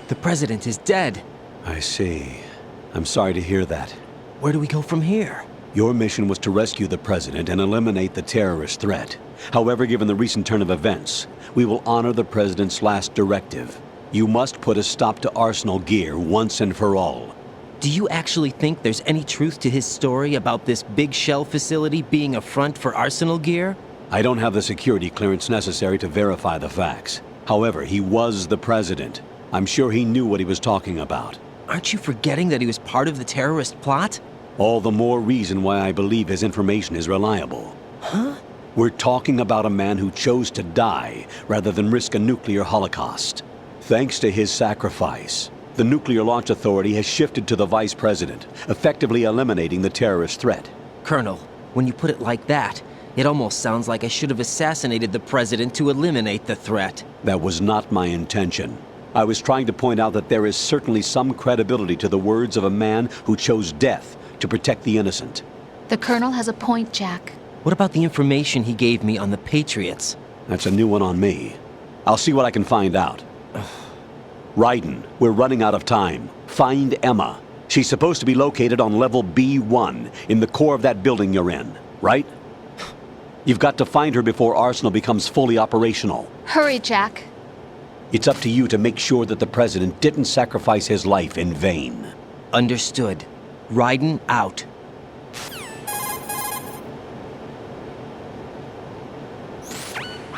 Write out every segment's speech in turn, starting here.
The president is dead. I see. I'm sorry to hear that. Where do we go from here? Your mission was to rescue the president and eliminate the terrorist threat. However, given the recent turn of events, we will honor the president's last directive. You must put a stop to Arsenal gear once and for all. Do you actually think there's any truth to his story about this big shell facility being a front for Arsenal gear? I don't have the security clearance necessary to verify the facts. However, he was the president. I'm sure he knew what he was talking about. Aren't you forgetting that he was part of the terrorist plot? All the more reason why I believe his information is reliable. Huh? We're talking about a man who chose to die rather than risk a nuclear holocaust. Thanks to his sacrifice, the Nuclear Launch Authority has shifted to the vice president, effectively eliminating the terrorist threat. Colonel, when you put it like that, it almost sounds like I should have assassinated the president to eliminate the threat. That was not my intention. I was trying to point out that there is certainly some credibility to the words of a man who chose death to protect the innocent. The Colonel has a point, Jack. What about the information he gave me on the Patriots? That's a new one on me. I'll see what I can find out. Raiden, we're running out of time. Find Emma. She's supposed to be located on level B1, in the core of that building you're in, right? You've got to find her before Arsenal becomes fully operational. Hurry, Jack. It's up to you to make sure that the president didn't sacrifice his life in vain. Understood. Raiden out.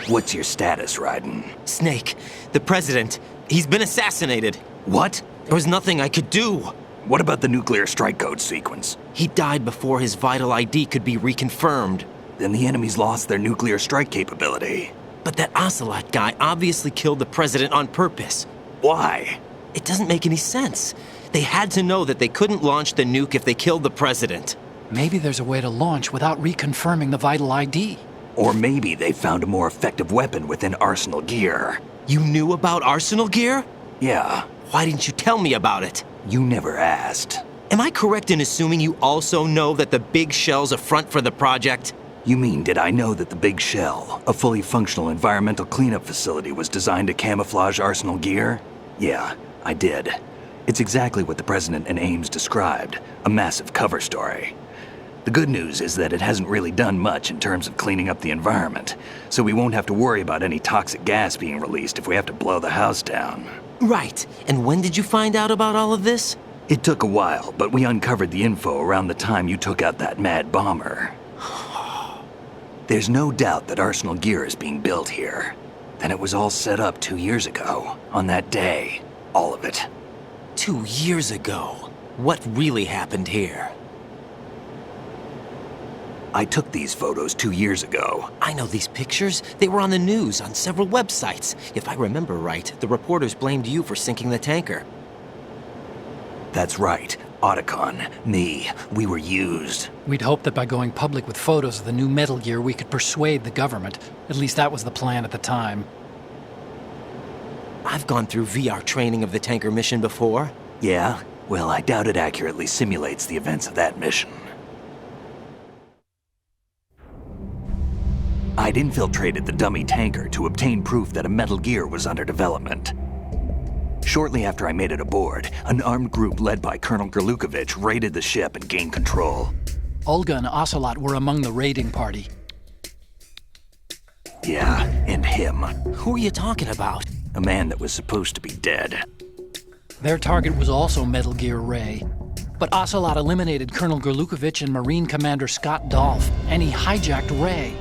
What's your status, Raiden? Snake, the president, he's been assassinated. What? There was nothing I could do. What about the nuclear strike code sequence? He died before his vital ID could be reconfirmed. Then the enemy's lost their nuclear strike capability. But that Ocelot guy obviously killed the president on purpose. Why? It doesn't make any sense. They had to know that they couldn't launch the nuke if they killed the president. Maybe there's a way to launch without reconfirming the vital ID. Or maybe they found a more effective weapon within Arsenal gear. You knew about Arsenal gear? Yeah, Why didn't you tell me about it? you never asked. Am I correct in assuming you also know that the big shell's a front for the project? You mean, did I know that the Big Shell, a fully functional environmental cleanup facility, was designed to camouflage Arsenal gear? Yeah, I did. It's exactly what the President and Ames described, a massive cover story. The good news is that it hasn't really done much in terms of cleaning up the environment, so we won't have to worry about any toxic gas being released if we have to blow the house down. Right. And when did you find out about all of this? It took a while, but we uncovered the info around the time you took out that mad bomber. There's no doubt that Arsenal gear is being built here. Then it was all set up 2 years ago, on that day. All of it. 2 years ago. What really happened here? I took these photos 2 years ago. I know these pictures. They were on the news, on several websites. If I remember right, the reporters blamed you for sinking the tanker. That's right. Otacon, me, we were used. We'd hoped that by going public with photos of the new Metal Gear, we could persuade the government. At least that was the plan at the time. I've gone through VR training of the tanker mission before. Yeah? Well, I doubt it accurately simulates the events of that mission. I'd infiltrated the dummy tanker to obtain proof that a Metal Gear was under development. Shortly after I made it aboard, an armed group led by Colonel Gerlukovich raided the ship and gained control. Olga and Ocelot were among the raiding party. Yeah, and him. Who are you talking about? A man that was supposed to be dead. Their target was also Metal Gear Ray. But Ocelot eliminated Colonel Gerlukovich and Marine Commander Scott Dolph, and he hijacked Ray.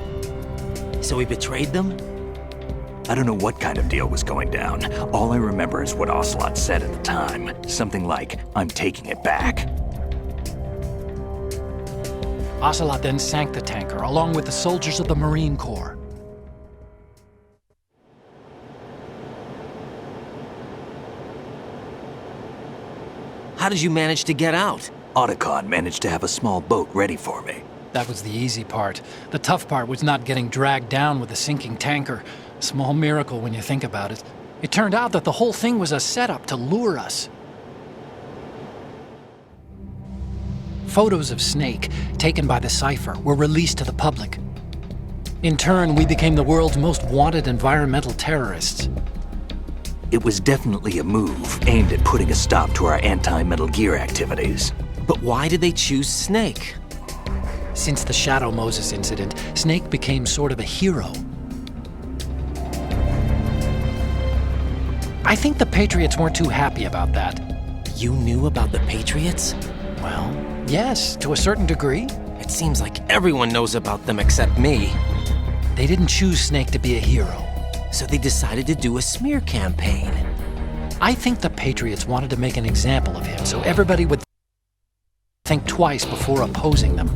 So he betrayed them? I don't know what kind of deal was going down. All I remember is what Ocelot said at the time. Something like, "I'm taking it back." Ocelot then sank the tanker, along with the soldiers of the Marine Corps. How did you manage to get out? Otacon managed to have a small boat ready for me. That was the easy part. The tough part was not getting dragged down with a sinking tanker. A small miracle when you think about it. It turned out that the whole thing was a setup to lure us. Photos of Snake, taken by the Cypher, were released to the public. In turn, we became the world's most wanted environmental terrorists. It was definitely a move aimed at putting a stop to our anti-Metal Gear activities. But why did they choose Snake? Since the Shadow Moses incident, Snake became sort of a hero. I think the Patriots weren't too happy about that. You knew about the Patriots? Well, yes, to a certain degree. It seems like everyone knows about them except me. They didn't choose Snake to be a hero. So they decided to do a smear campaign. I think the Patriots wanted to make an example of him so everybody would think twice before opposing them.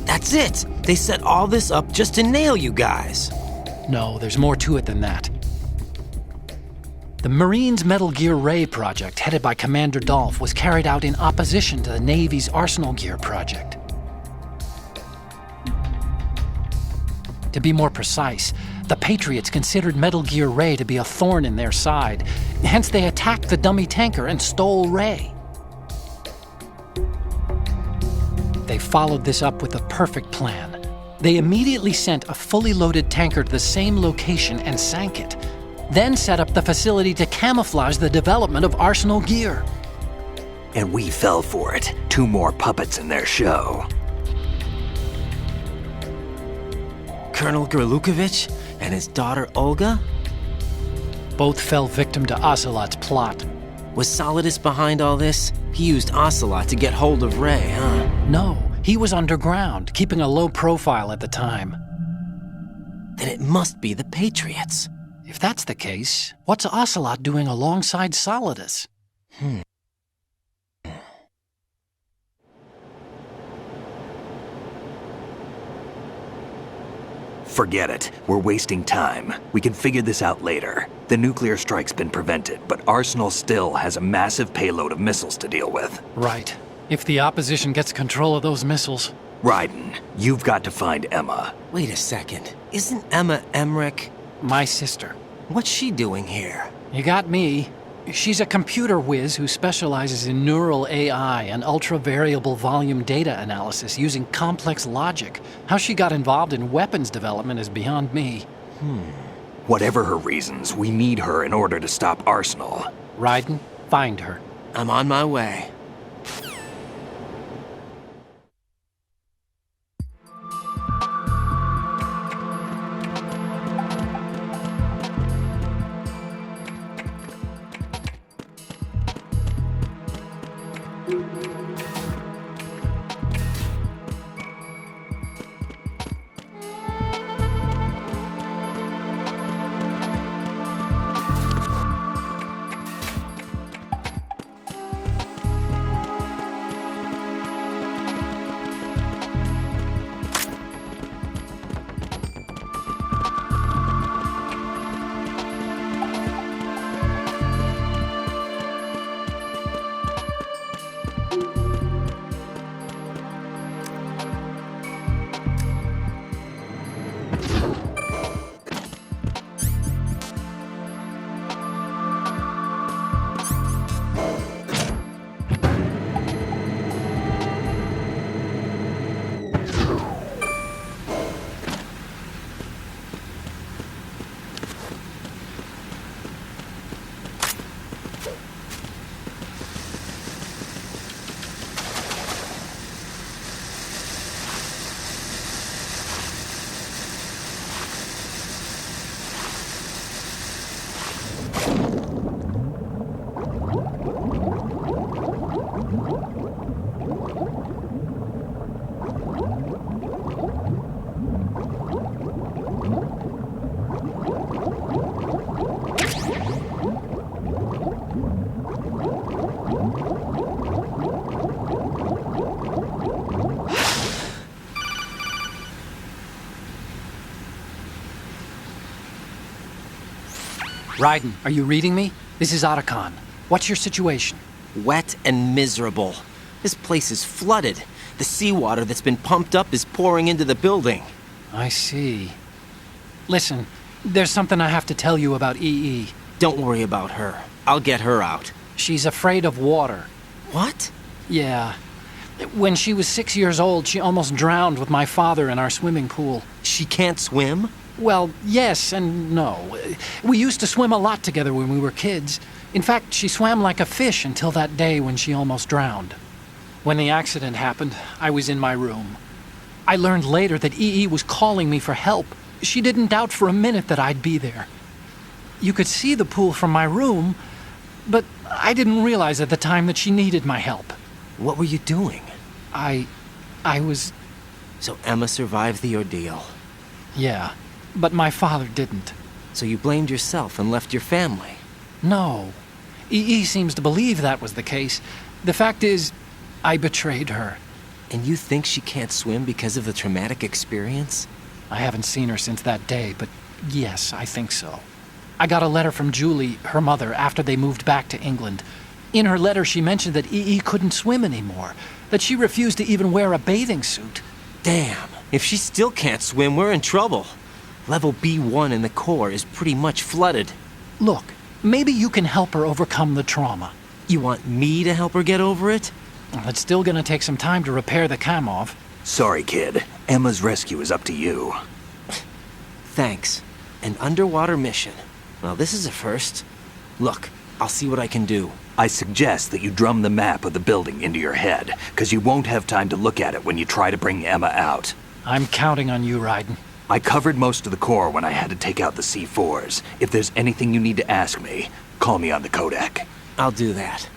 That's it! They set all this up just to nail you guys. No, there's more to it than that. The Marines' Metal Gear Ray project, headed by Commander Dolph, was carried out in opposition to the Navy's Arsenal Gear project. To be more precise, the Patriots considered Metal Gear Ray to be a thorn in their side. Hence, they attacked the dummy tanker and stole Ray. They followed this up with a perfect plan. They immediately sent a fully loaded tanker to the same location and sank it. Then set up the facility to camouflage the development of Arsenal Gear. And we fell for it. 2 more puppets in their show. Colonel Gerlukovich and his daughter Olga? Both fell victim to Ocelot's plot. Was Solidus behind all this? He used Ocelot to get hold of Ray, huh? No, he was underground, keeping a low profile at the time. Then it must be the Patriots. If that's the case, what's Ocelot doing alongside Solidus? Forget it. We're wasting time. We can figure this out later. The nuclear strike's been prevented, but Arsenal still has a massive payload of missiles to deal with. Right. If the opposition gets control of those missiles... Raiden, you've got to find Emma. Wait a second. Isn't Emma Emmerich? My sister. What's she doing here? You got me. She's a computer whiz who specializes in neural AI and ultra-variable volume data analysis using complex logic. How she got involved in weapons development is beyond me. Whatever her reasons, we need her in order to stop Arsenal. Raiden, find her. I'm on my way. Raiden, are you reading me? This is Otacon. What's your situation? Wet and miserable. This place is flooded. The seawater that's been pumped up is pouring into the building. I see. Listen, there's something I have to tell you about EE. Don't worry about her. I'll get her out. She's afraid of water. What? Yeah. When she was 6 years old, she almost drowned with my father in our swimming pool. She can't swim? Well, yes and no. We used to swim a lot together when we were kids. In fact, she swam like a fish until that day when she almost drowned. When the accident happened, I was in my room. I learned later that EE was calling me for help. She didn't doubt for a minute that I'd be there. You could see the pool from my room, but I didn't realize at the time that she needed my help. What were you doing? I was... So Emma survived the ordeal. Yeah, but my father didn't. So you blamed yourself and left your family. No. EE seems to believe that was the case. The fact is, I betrayed her. And you think she can't swim because of the traumatic experience? I haven't seen her since that day, but yes, I think so. I got a letter from Julie, her mother, after they moved back to England. In her letter, she mentioned that EE couldn't swim anymore, that she refused to even wear a bathing suit. Damn, if she still can't swim, we're in trouble. Level B1 in the core is pretty much flooded. Look, maybe you can help her overcome the trauma. You want me to help her get over it? Well, it's still gonna take some time to repair the Kamov. Sorry, kid. Emma's rescue is up to you. Thanks. An underwater mission. Well, this is a first. Look, I'll see what I can do. I suggest that you drum the map of the building into your head, because you won't have time to look at it when you try to bring Emma out. I'm counting on you, Raiden. I covered most of the core when I had to take out the C4s. If there's anything you need to ask me, call me on the codec. I'll do that.